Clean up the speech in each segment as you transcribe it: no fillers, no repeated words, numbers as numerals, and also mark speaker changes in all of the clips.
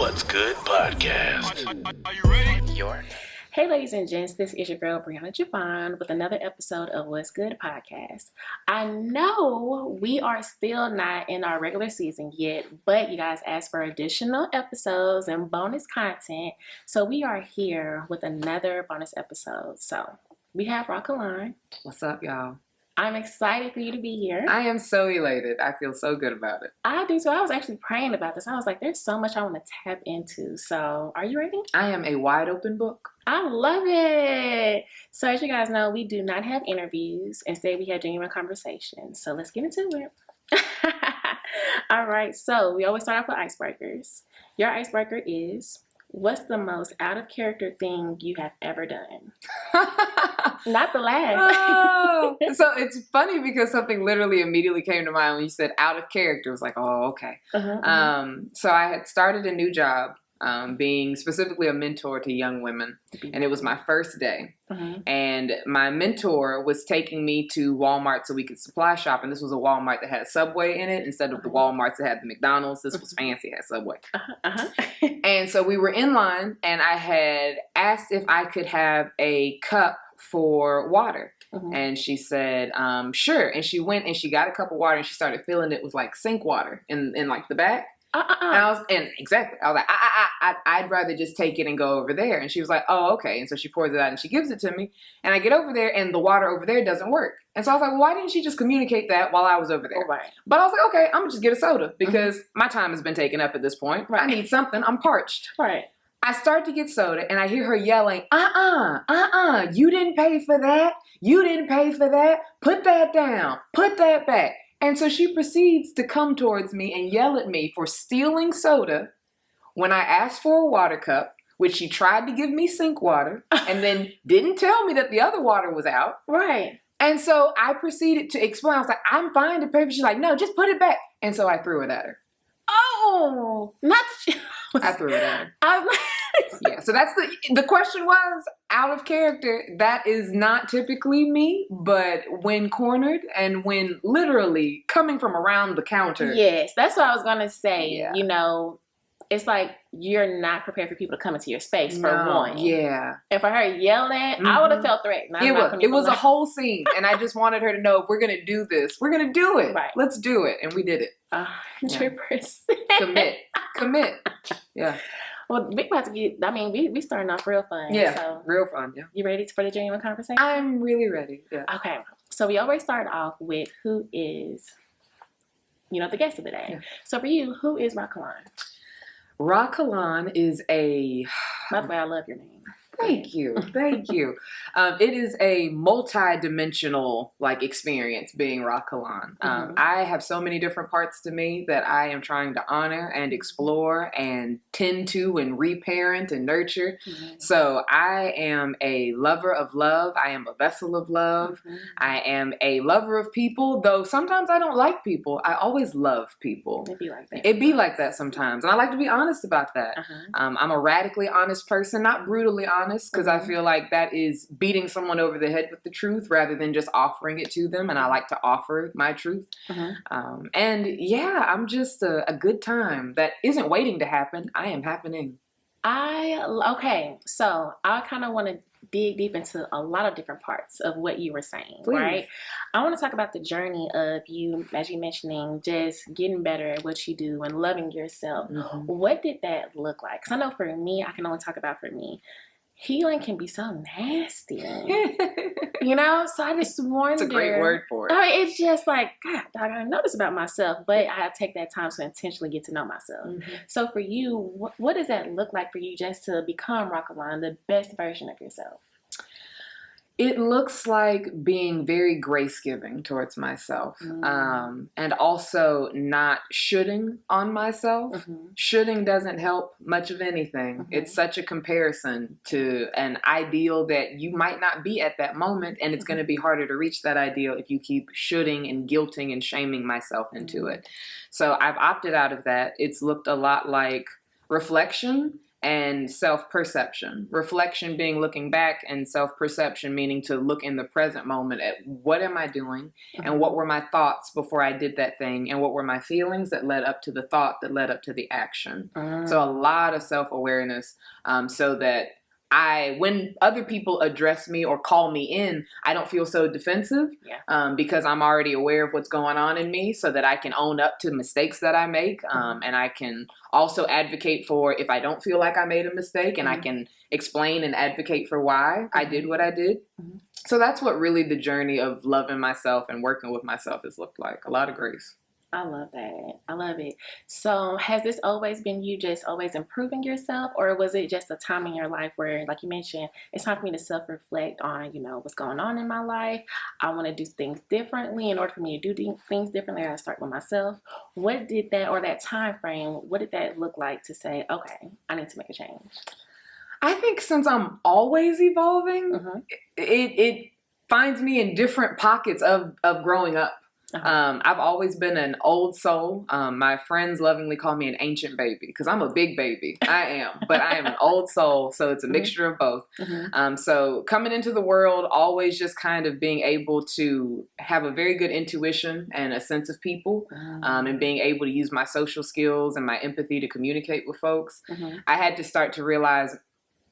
Speaker 1: What's Good podcast.
Speaker 2: Are you ready?
Speaker 3: Hey, ladies and gents, this is your girl, Brianna Javon, with another episode of What's Good podcast. I know we are still not in our regular season yet, but you guys asked for additional episodes and bonus content, so we are here with another bonus episode. So, we have Rah Kalon.
Speaker 4: What's up, y'all?
Speaker 3: I'm excited for you to be here.
Speaker 4: I am so elated. I feel so good about it.
Speaker 3: I do too. I was actually praying about this. I was like, there's so much I want to tap into. So, are you ready?
Speaker 4: I am a wide open book.
Speaker 3: I love it. So as you guys know, we do not have interviews. Instead, we have genuine conversations. So let's get into it. All right. So we always start off with icebreakers. Your icebreaker is, what's the most out of character thing you have ever done? Not the last.
Speaker 4: Oh, so it's funny because something literally immediately came to mind when you said out of character. It was like, oh, okay. So I had started a new job. Being specifically a mentor to young women. And it was my first day. And my mentor was taking me to Walmart so we could supply shop. And this was a Walmart that had a Subway in it instead of the Walmarts that had the McDonald's. This was fancy, had Subway. And so we were in line and I had asked if I could have a cup for water. And she said, sure. And she went and she got a cup of water and she started filling it with like sink water in like the back. And exactly. I was like, I'd rather just take it and go over there. And she was like, oh, okay. And so she pours it out and she gives it to me. And I get over there and the water over there doesn't work. And so I was like, well, why didn't she just communicate that while I was over there?
Speaker 3: Right.
Speaker 4: But I was like, okay, I'm gonna just get a soda because my time has been taken up at this point. Right. I need something. I'm parched.
Speaker 3: Right.
Speaker 4: I start to get soda and I hear her yelling, you didn't pay for that. You didn't pay for that. Put that down. Put that back. And so she proceeds to come towards me and yell at me for stealing soda when I asked for a water cup, which she tried to give me sink water and then didn't tell me that the other water was out.
Speaker 3: Right.
Speaker 4: And so I proceeded to explain. I was like, I'm fine to pay. She's like, no, just put it back. And so I threw it at her.
Speaker 3: Oh, not
Speaker 4: I threw it at her.
Speaker 3: I was like,
Speaker 4: yeah, so that's the question was out of character. That is not typically me, but when cornered and when literally coming from around the counter.
Speaker 3: Yes, that's what I was going to say.
Speaker 4: Yeah.
Speaker 3: You know, it's like you're not prepared for people to come into your space for one.
Speaker 4: Yeah.
Speaker 3: And for her yelling, I would have felt threatened.
Speaker 4: It was a whole scene. And I just wanted her to know, if we're going to do this, we're going to do it.
Speaker 3: Right.
Speaker 4: Let's do it. And we did it.
Speaker 3: 100%.
Speaker 4: Commit. Yeah.
Speaker 3: Well, we about to get, we starting off real fun.
Speaker 4: Yeah,
Speaker 3: so
Speaker 4: real fun, yeah.
Speaker 3: You ready for the genuine conversation?
Speaker 4: I'm really ready, yeah.
Speaker 3: Okay, so we always start off with who is, the guest of the day. Yeah. So for you, who is Rah Kalon?
Speaker 4: Rah Kalon is a...
Speaker 3: By the way, I love your name.
Speaker 4: Thank you. It is a multi-dimensional experience being Rah Kalon. I have so many different parts to me that I am trying to honor and explore and tend to and reparent and nurture. So I am a lover of love. I am a vessel of love. I am a lover of people, though sometimes I don't like people. I always love people. It be like that sometimes. And I like to be honest about that. I'm a radically honest person, not brutally honest. Because I feel like that is beating someone over the head with the truth rather than just offering it to them. And I like to offer my truth. And yeah, I'm just a good time that isn't waiting to happen. I am happening.
Speaker 3: Okay. So I kind of want to dig deep into a lot of different parts of what you were saying,
Speaker 4: Please.
Speaker 3: Right? I want to talk about the journey of you, as you mentioning, just getting better at what you do and loving yourself. What did that look like? Because I know for me, I can only talk about for me. Healing can be so nasty, so I just wonder.
Speaker 4: It's a great word for it.
Speaker 3: It's just like, God, I know this about myself, but I take that time to intentionally get to know myself. So for you, what does that look like for you just to become Rah Kalon, the best version of yourself?
Speaker 4: It looks like being very grace-giving towards myself, and also not shoulding on myself. Shoulding doesn't help much of anything. It's such a comparison to an ideal that you might not be at that moment, and it's going to be harder to reach that ideal if you keep shoulding and guilting and shaming myself into it. So I've opted out of that. It's looked a lot like reflection and self-perception. Reflection being looking back, and self-perception meaning to look in the present moment at what am I doing and what were my thoughts before I did that thing, and what were my feelings that led up to the thought that led up to the action. So a lot of self-awareness, so that when other people address me or call me in, I don't feel so defensive, because I'm already aware of what's going on in me, so that I can own up to mistakes that I make. And I can also advocate for if I don't feel like I made a mistake, and I can explain and advocate for why I did what I did. So that's what really the journey of loving myself and working with myself has looked like. A lot of grace.
Speaker 3: I love that. I love it. So has this always been you just always improving yourself, or was it just a time in your life where, like you mentioned, it's time for me to self-reflect on, what's going on in my life. I want to do things differently. In order for me to do things differently, I got to start with myself. What did that, or that time frame, what did that look like to say, okay, I need to make a change?
Speaker 4: I think since I'm always evolving, it finds me in different pockets of growing up. I've always been an old soul. My friends lovingly call me an ancient baby because I'm a big baby. I am, but I am an old soul. So it's a mixture of both. So coming into the world, always just kind of being able to have a very good intuition and a sense of people, and being able to use my social skills and my empathy to communicate with folks. I had to start to realize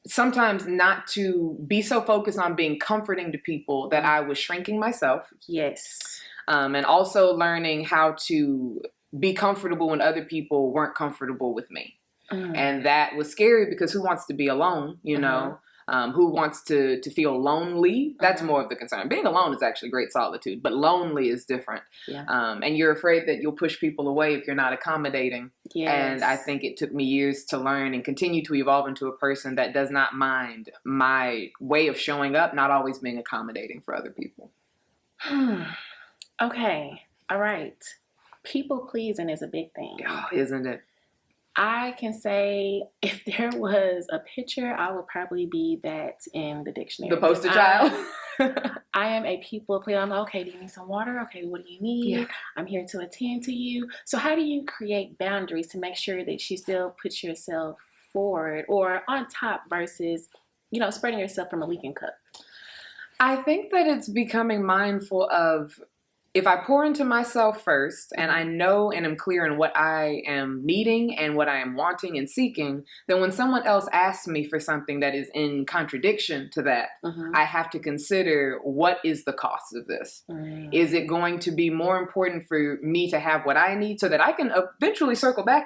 Speaker 4: sometimes not to be so focused on being comforting to people that I was shrinking myself.
Speaker 3: Yes.
Speaker 4: And also learning how to be comfortable when other people weren't comfortable with me. And that was scary because who wants to be alone, who wants to feel lonely? That's more of the concern. Being alone is actually great solitude, but lonely is different. And you're afraid that you'll push people away if you're not accommodating. And I think it took me years to learn and continue to evolve into a person that does not mind my way of showing up, not always being accommodating for other people.
Speaker 3: Okay. All right. People pleasing is a big thing.
Speaker 4: Oh, isn't it?
Speaker 3: I can say if there was a picture, I would probably be that in the dictionary.
Speaker 4: The poster child.
Speaker 3: I am a people pleaser. I'm like, okay, do you need some water? Okay, what do you need? I'm here to attend to you. So how do you create boundaries to make sure that you still put yourself forward or on top versus, spreading yourself from a leaking cup?
Speaker 4: I think that it's becoming mindful of, if I pour into myself first and I know and am clear in what I am needing and what I am wanting and seeking, then when someone else asks me for something that is in contradiction to that, I have to consider, what is the cost of this? Is it going to be more important for me to have what I need so that I can eventually circle back